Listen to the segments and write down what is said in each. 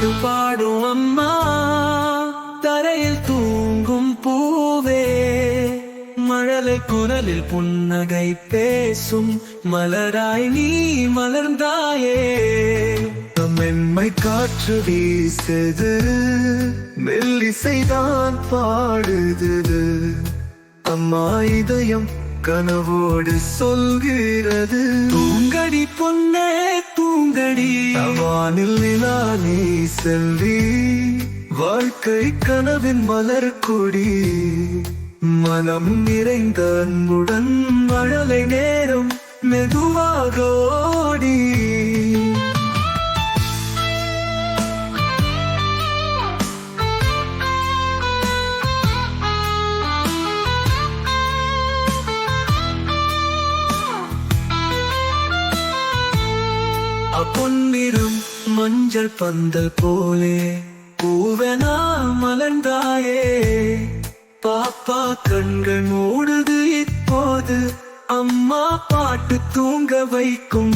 பாட்டு பாடும் அம்மா, தரையில் தூங்கும் பூவே, மழலை குரலில் புன்னகை பேசும் மலராய் நீ மலர்ந்தாயே. மென்மை காற்று வீசுது, மெல்லிசைதான் பாடுது. அம்மா இதயம் கனவோடு சொல்கிறது, தூங்கடி பொன்னே தூங்கடி. வானில் நிலா நீ செல்வி, வாழ்க்கை கனவின் மலர் கொடி. மனம் நிறைந்த அன்புடன் மழலை நேரம் மெதுவாக ஓடி. பொன்னிறம் மஞ்சள் பந்தல் போலே பூவனா மலர்ந்தாயே. பாப்பா கண்கள் மூடுது இப்போது, அம்மா பாட்டு தூங்க வைக்கும்.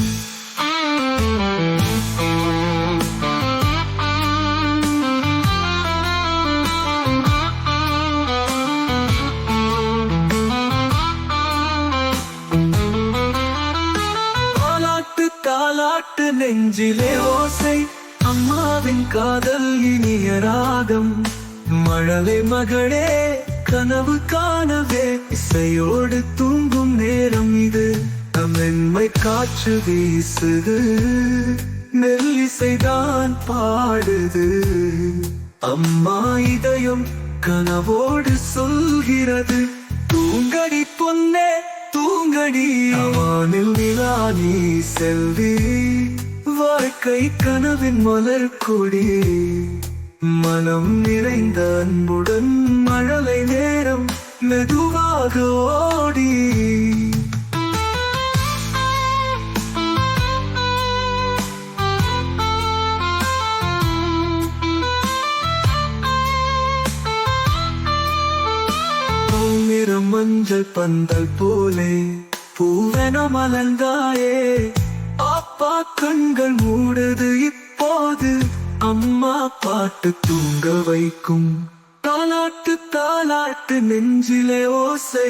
தாலாட்டு நெஞ்சிலே ஓசை, அம்மாவின் காதல் இனிய ராகம். மழலை மகளே கனவு காணவே, இசையோடு தூங்கும் நேரம் இது. மென்மை காற்று வீசுது, மெல்லிசைதான் பாடுது. அம்மா இதயம் கனவோடு சொல்கிறது, தூங்கடி பொன்னே தூங்கடி. வானில் நிலா நீ செல்வி, வாழ்க்கை கனவின் மலர் கொடி. மனம் நிறைந்த அன்புடன் மழலை நேரம் மெதுவாக ஓடி. நிறம் மஞ்சள் பந்தல் போலே பூவென மலர்ந்தாயே. அப்பா கண்கள் மூடுது இப்போது, அம்மா பாட்டு தூங்க வைக்கும். தாலாட்டு தாலாட்டு நெஞ்சிலே ஓசை,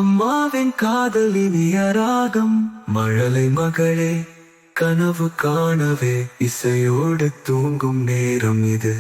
அம்மாவின் காதல் இனிய ராகம். மழலை மகளே கனவு காணவே, இசையோடு தூங்கும் நேரம் இது.